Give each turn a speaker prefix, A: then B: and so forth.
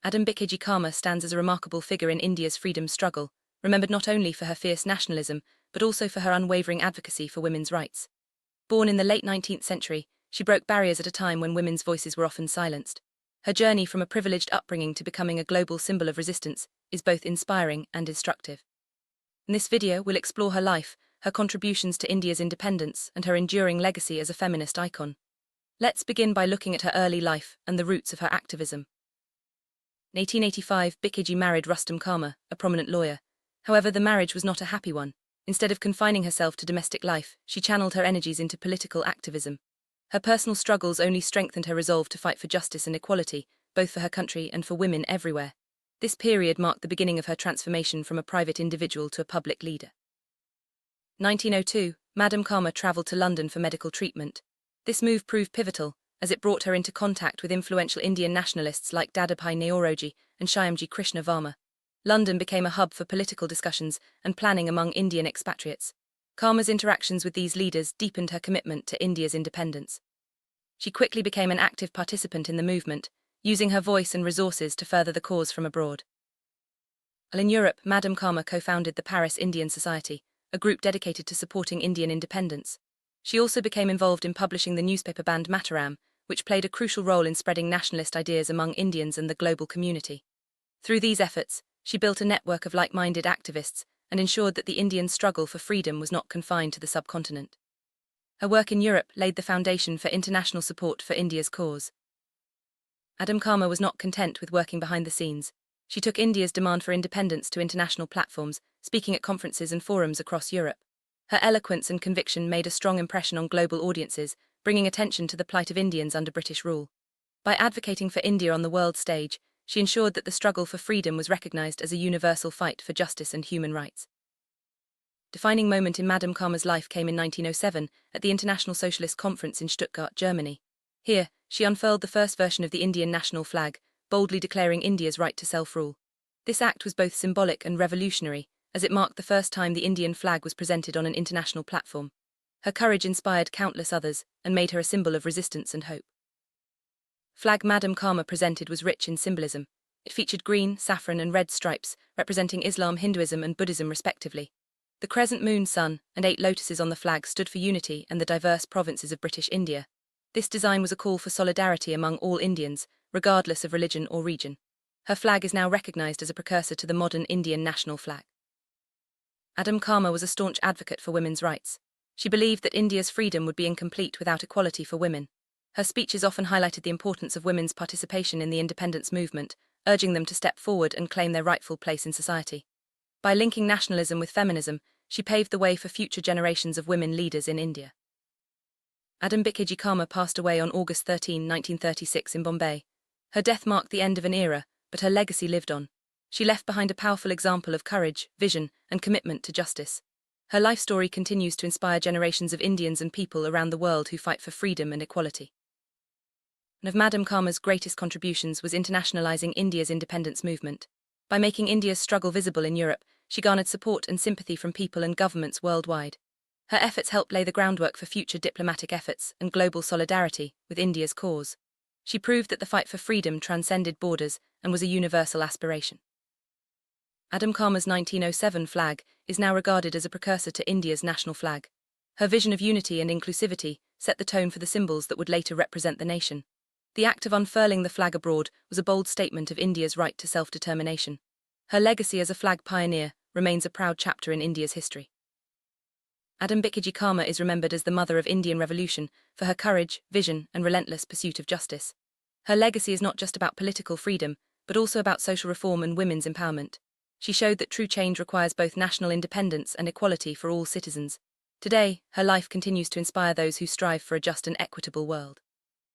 A: Bikaiji Cama stands as a remarkable figure in India's freedom struggle, remembered not only for her fierce nationalism, but also for her unwavering advocacy for women's rights. Born in the late 19th century, she broke barriers at a time when women's voices were often silenced. Her journey from a privileged upbringing to becoming a global symbol of resistance is both inspiring and instructive. In this video, we'll explore her life, her contributions to India's independence, and her enduring legacy as a feminist icon. Let's begin by looking at her early life and the roots of her activism. In 1885, Bikaiji married Rustam Cama, a prominent lawyer. However, the marriage was not a happy one. Instead of confining herself to domestic life, she channeled her energies into political activism. Her personal struggles only strengthened her resolve to fight for justice and equality, both for her country and for women everywhere. This period marked the beginning of her transformation from a private individual to a public leader. 1902, Madam Cama travelled to London for medical treatment. This move proved pivotal, as it brought her into contact with influential Indian nationalists like Dadabhai Naoroji and Shyamji Krishna Varma. London became a hub for political discussions and planning among Indian expatriates. Cama's interactions with these leaders deepened her commitment to India's independence. She quickly became an active participant in the movement, using her voice and resources to further the cause from abroad. While in Europe, Madam Cama co-founded the Paris Indian Society, a group dedicated to supporting Indian independence. She also became involved in publishing the newspaper Band Mataram, which played a crucial role in spreading nationalist ideas among Indians and the global community. Through these efforts, she built a network of like-minded activists and ensured that the Indian struggle for freedom was not confined to the subcontinent. Her work in Europe laid the foundation for international support for India's cause. Madam Cama was not content with working behind the scenes. She took India's demand for independence to international platforms, speaking at conferences and forums across Europe. Her eloquence and conviction made a strong impression on global audiences, bringing attention to the plight of Indians under British rule. By advocating for India on the world stage, she ensured that the struggle for freedom was recognized as a universal fight for justice and human rights. Defining moment in Madam Cama's life came in 1907 at the International Socialist Conference in Stuttgart, Germany. Here, she unfurled the first version of the Indian national flag, boldly declaring India's right to self-rule. This act was both symbolic and revolutionary, as it marked the first time the Indian flag was presented on an international platform. Her courage inspired countless others and made her a symbol of resistance and hope. Flag Madam Cama presented was rich in symbolism. It featured green, saffron and red stripes, representing Islam, Hinduism and Buddhism respectively. The crescent moon, sun, and 8 lotuses on the flag stood for unity and the diverse provinces of British India. This design was a call for solidarity among all Indians, regardless of religion or region. Her flag is now recognized as a precursor to the modern Indian national flag. Madam Cama was a staunch advocate for women's rights. She believed that India's freedom would be incomplete without equality for women. Her speeches often highlighted the importance of women's participation in the independence movement, urging them to step forward and claim their rightful place in society. By linking nationalism with feminism, she paved the way for future generations of women leaders in India. Madam Bikaiji Cama passed away on August 13, 1936 in Bombay. Her death marked the end of an era, but her legacy lived on. She left behind a powerful example of courage, vision, and commitment to justice. Her life story continues to inspire generations of Indians and people around the world who fight for freedom and equality. One of Madam Cama's greatest contributions was internationalizing India's independence movement. By making India's struggle visible in Europe, she garnered support and sympathy from people and governments worldwide. Her efforts helped lay the groundwork for future diplomatic efforts and global solidarity with India's cause. She proved that the fight for freedom transcended borders and was a universal aspiration. Madam Cama's 1907 flag is now regarded as a precursor to India's national flag. Her vision of unity and inclusivity set the tone for the symbols that would later represent the nation. The act of unfurling the flag abroad was a bold statement of India's right to self-determination. Her legacy as a flag pioneer remains a proud chapter in India's history. Madam Bikaiji Cama is remembered as the mother of Indian revolution for her courage, vision, and relentless pursuit of justice. Her legacy is not just about political freedom, but also about social reform and women's empowerment. She showed that true change requires both national independence and equality for all citizens. Today, her life continues to inspire those who strive for a just and equitable world.